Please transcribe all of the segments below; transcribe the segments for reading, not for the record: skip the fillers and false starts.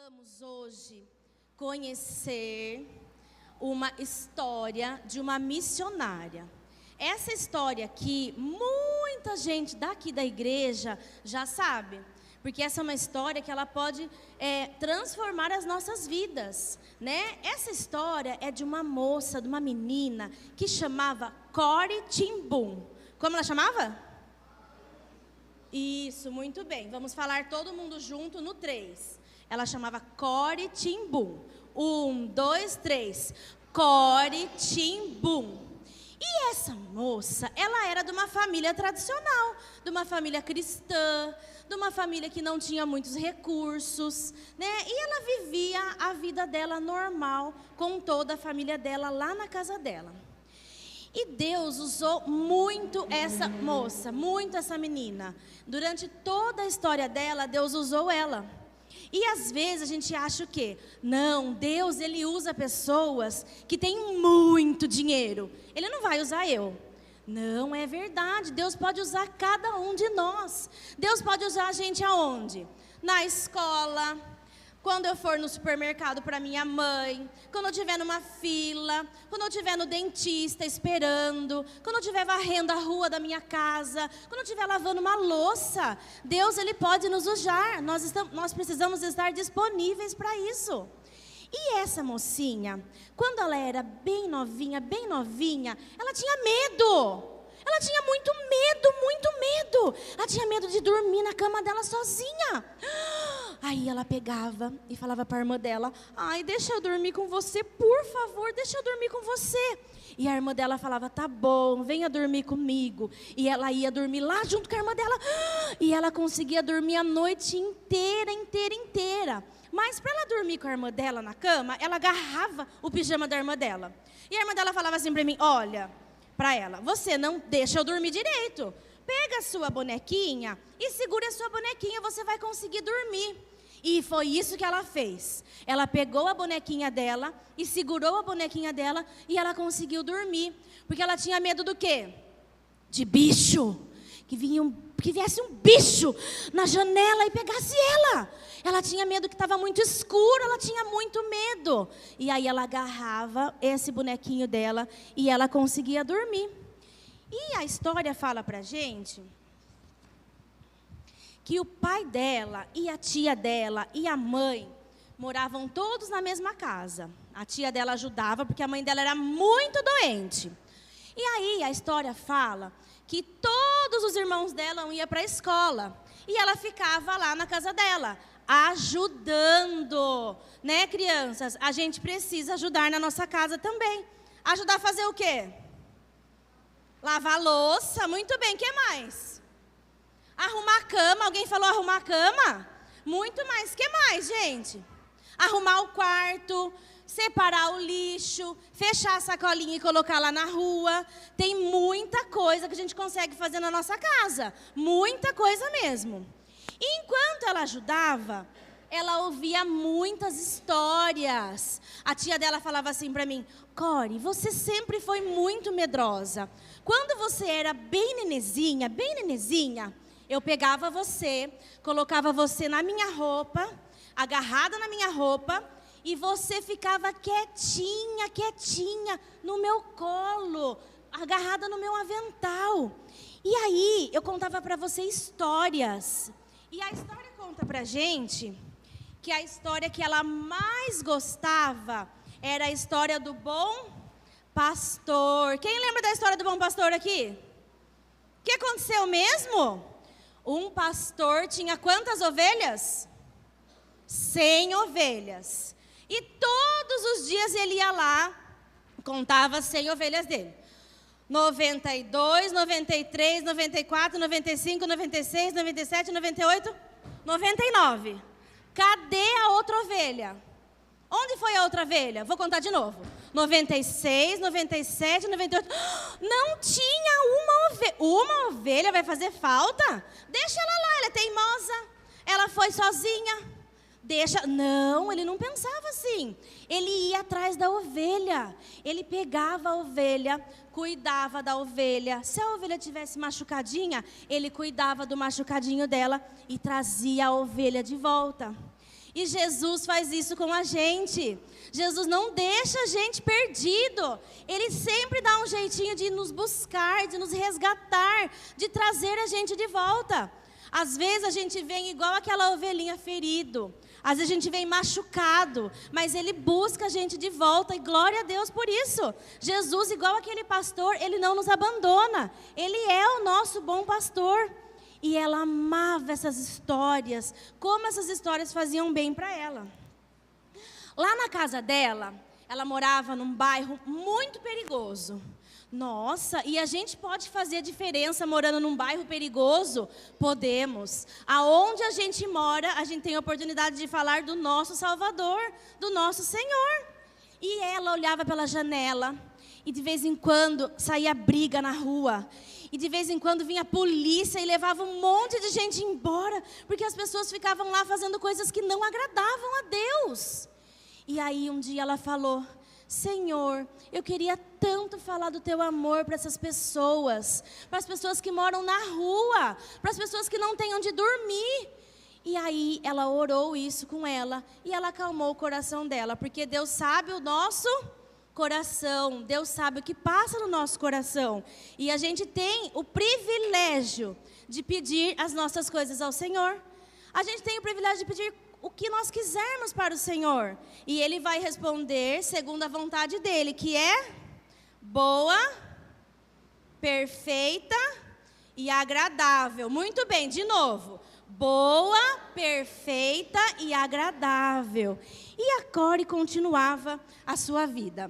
Vamos hoje conhecer uma história de uma missionária. Essa história aqui, muita gente daqui da igreja já sabe, porque essa é uma história que ela pode transformar as nossas vidas, né? Essa história é de uma moça, de uma menina que chamava Corrie ten Boom. Como ela chamava? Isso, muito bem. Vamos falar todo mundo junto no 3. Ela chamava Corrie ten Boom. 1, 2, 3. Corrie ten Boom. E essa moça, ela era de uma família tradicional, de uma família cristã, de uma família que não tinha muitos recursos, né? E ela vivia a vida dela normal, com toda a família dela lá na casa dela. E Deus usou muito essa moça, muito essa menina. Durante toda a história dela, Deus usou ela. E às vezes a gente acha o quê? Não, Deus, Ele usa pessoas que têm muito dinheiro. Ele não vai usar eu. Não é verdade, Deus pode usar cada um de nós. Deus pode usar a gente aonde? Na escola, quando eu for no supermercado para minha mãe, quando eu estiver numa fila, quando eu estiver no dentista esperando, quando eu estiver varrendo a rua da minha casa, quando eu estiver lavando uma louça, Deus, Ele pode nos usar. Nós precisamos estar disponíveis para isso. E essa mocinha, quando ela era bem novinha, ela tinha medo. Ela tinha muito medo, muito medo. Ela tinha medo de dormir na cama dela sozinha. Aí ela pegava e falava para a irmã dela: ai, deixa eu dormir com você, por favor, deixa eu dormir com você. E a irmã dela falava: tá bom, venha dormir comigo. E ela ia dormir lá junto com a irmã dela. E ela conseguia dormir a noite inteira. Mas para ela dormir com a irmã dela na cama, ela agarrava o pijama da irmã dela. E a irmã dela falava assim para mim: olha, para ela, você não deixa eu dormir direito. Pega a sua bonequinha e segura a sua bonequinha, você vai conseguir dormir. E foi isso que ela fez. Ela pegou a bonequinha dela e segurou a bonequinha dela e ela conseguiu dormir. Porque ela tinha medo do quê? De bicho. Que viesse um bicho na janela e pegasse ela. Ela tinha medo que estava muito escuro, ela tinha muito medo. E aí ela agarrava esse bonequinho dela e ela conseguia dormir. E a história fala pra gente que o pai dela e a tia dela e a mãe moravam todos na mesma casa. A tia dela ajudava porque a mãe dela era muito doente. E aí a história fala que todos os irmãos dela iam para a escola. E ela ficava lá na casa dela, ajudando. Né, crianças? A gente precisa ajudar na nossa casa também. Ajudar a fazer o quê? Lavar louça, muito bem, o que mais? Arrumar a cama, alguém falou arrumar a cama? Muito mais, o que mais, gente? Arrumar o quarto, separar o lixo, fechar a sacolinha e colocar lá na rua. Tem muita coisa que a gente consegue fazer na nossa casa, muita coisa mesmo. E enquanto ela ajudava, ela ouvia muitas histórias. A tia dela falava assim para mim: Corrie, você sempre foi muito medrosa. Quando você era bem nenezinha, eu pegava você, colocava você na minha roupa, agarrada na minha roupa, e você ficava quietinha no meu colo, agarrada no meu avental. E aí eu contava para você histórias. E a história conta pra gente que a história que ela mais gostava era a história do bom pastor. Quem lembra da história do bom pastor aqui? O que aconteceu mesmo? Um pastor tinha quantas ovelhas? 100 ovelhas. E todos os dias ele ia lá, contava as 100 ovelhas dele. 92, 93, 94, 95, 96, 97, 98, 99. Cadê a outra ovelha? Onde foi a outra ovelha? Vou contar de novo. 96, 97, 98. Não tinha uma ovelha. Uma ovelha vai fazer falta? Deixa ela lá, ela é teimosa. Ela foi sozinha. Não, ele não pensava assim. Ele ia atrás da ovelha. Ele pegava a ovelha, cuidava da ovelha. Se a ovelha tivesse machucadinha, ele cuidava do machucadinho dela e trazia a ovelha de volta. E Jesus faz isso com a gente. Jesus não deixa a gente perdido. Ele sempre dá um jeitinho de nos buscar, de nos resgatar, de trazer a gente de volta. Às vezes a gente vem igual aquela ovelhinha ferido. Às vezes a gente vem machucado, mas Ele busca a gente de volta, e glória a Deus por isso. Jesus, igual aquele pastor, Ele não nos abandona. Ele é o nosso bom pastor. E ela amava essas histórias, como essas histórias faziam bem para ela. Lá na casa dela, ela morava num bairro muito perigoso. Nossa, e a gente pode fazer a diferença morando num bairro perigoso? Podemos. Aonde a gente mora, a gente tem a oportunidade de falar do nosso Salvador, do nosso Senhor. E ela olhava pela janela, e de vez em quando saía briga na rua. E de vez em quando vinha a polícia e levava um monte de gente embora, porque as pessoas ficavam lá fazendo coisas que não agradavam a Deus. E aí um dia ela falou: Senhor, eu queria tanto falar do teu amor para essas pessoas, para as pessoas que moram na rua, para as pessoas que não têm onde dormir. E aí ela orou isso com ela, e ela acalmou o coração dela, porque Deus sabe o nosso coração, Deus sabe o que passa no nosso coração. E a gente tem o privilégio de pedir as nossas coisas ao Senhor. A gente tem o privilégio de pedir o que nós quisermos para o Senhor. E Ele vai responder segundo a vontade dEle, que é boa, perfeita e agradável. Muito bem, de novo. Boa, perfeita e agradável. E a Core continuava a sua vida,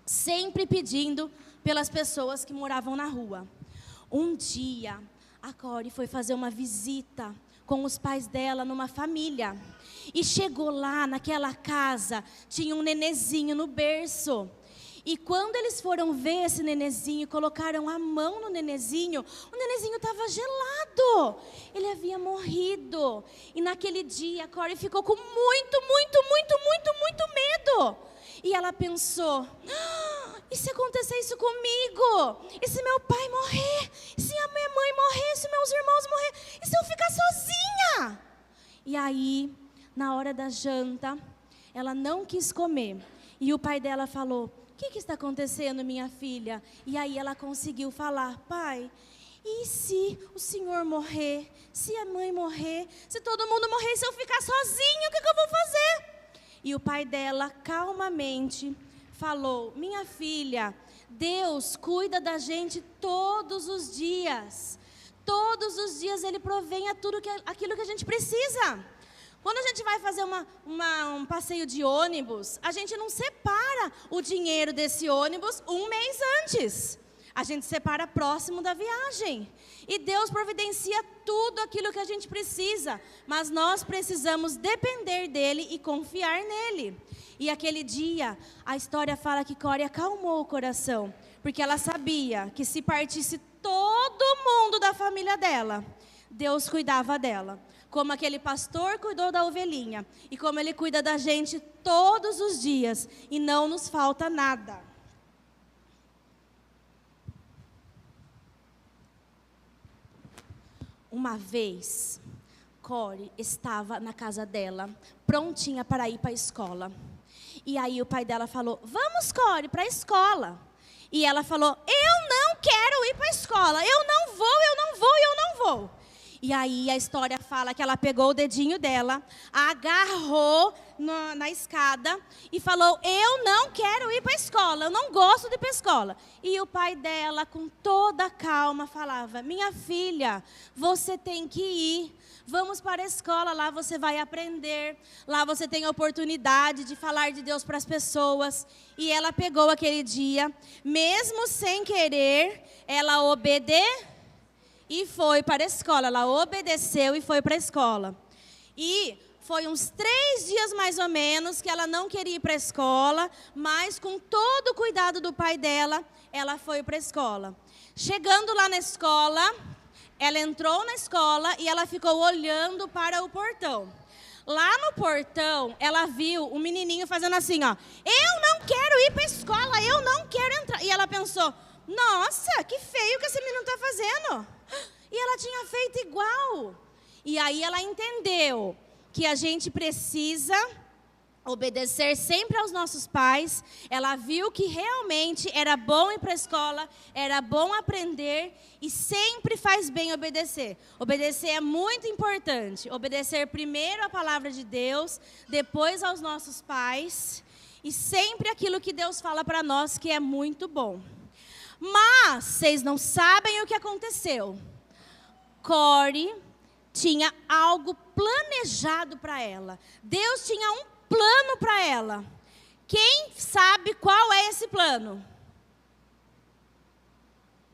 sempre pedindo pelas pessoas que moravam na rua. Um dia, a Core foi fazer uma visita com os pais dela numa família. E chegou lá naquela casa, tinha um nenezinho no berço. E quando eles foram ver esse nenezinho, colocaram a mão no nenezinho, o nenezinho estava gelado. Ele havia morrido. E naquele dia, a Core ficou com muito medo. E ela pensou: e se acontecer isso comigo? E se meu pai morrer? E se a minha mãe morrer? E se meus irmãos morrer? E se eu ficar sozinha? E aí, na hora da janta, ela não quis comer. E o pai dela falou: o que está acontecendo, minha filha? E aí ela conseguiu falar: pai, e se o senhor morrer? Se a mãe morrer? Se todo mundo morrer? Se eu ficar sozinha, o que eu vou fazer? E o pai dela calmamente falou: minha filha, Deus cuida da gente todos os dias. Todos os dias Ele provém aquilo que a gente precisa. Quando a gente vai fazer um passeio de ônibus, a gente não separa o dinheiro desse ônibus um mês antes. A gente separa próximo da viagem. E Deus providencia tudo aquilo que a gente precisa. Mas nós precisamos depender dEle e confiar nele. E aquele dia, a história fala que Core acalmou o coração. Porque ela sabia que se partisse todo mundo da família dela, Deus cuidava dela. Como aquele pastor cuidou da ovelhinha. E como Ele cuida da gente todos os dias. E não nos falta nada. Uma vez, Core estava na casa dela, prontinha para ir para a escola. E aí o pai dela falou: vamos, Core, para a escola. E ela falou: eu não quero ir para a escola. Eu não vou. E aí a história fala que ela pegou o dedinho dela, agarrou na escada e falou: eu não quero ir para a escola, eu não gosto de ir para a escola. E o pai dela, com toda a calma, falava: minha filha, você tem que ir. Vamos para a escola, lá você vai aprender, lá você tem a oportunidade de falar de Deus para as pessoas. E ela pegou aquele dia, mesmo sem querer, ela obedeceu. E foi para a escola, ela obedeceu e foi para a escola. E foi uns 3 dias mais ou menos que ela não queria ir para a escola, mas com todo o cuidado do pai dela, ela foi para a escola. Chegando lá na escola, ela entrou na escola e ela ficou olhando para o portão. Lá no portão, ela viu um menininho fazendo assim, ó: eu não quero ir para a escola, eu não quero entrar. E ela pensou: nossa, que feio que esse menino está fazendo. E ela tinha feito igual. E aí ela entendeu que a gente precisa obedecer sempre aos nossos pais. Ela viu que realmente era bom ir para a escola, era bom aprender e sempre faz bem obedecer. Obedecer é muito importante. Obedecer primeiro a palavra de Deus, depois aos nossos pais e sempre aquilo que Deus fala para nós, que é muito bom. Mas vocês não sabem o que aconteceu. Core tinha algo planejado para ela. Deus tinha um plano para ela. Quem sabe qual é esse plano?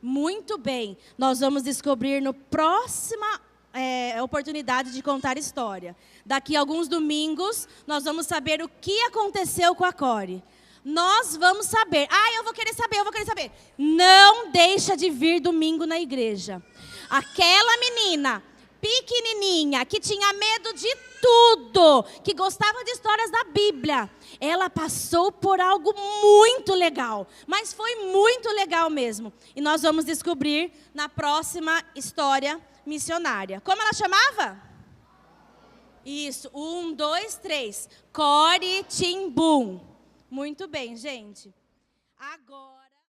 Muito bem. Nós vamos descobrir no próxima oportunidade de contar história. Daqui a alguns domingos, nós vamos saber o que aconteceu com a Core. Nós vamos saber. Eu vou querer saber. Não deixa de vir domingo na igreja. Aquela menina pequenininha, que tinha medo de tudo, que gostava de histórias da Bíblia, ela passou por algo muito legal, mas foi muito legal mesmo. E nós vamos descobrir na próxima história missionária. Como ela chamava? Isso, 1, 2, 3. Core Tim Boom. Muito bem, gente. Agora...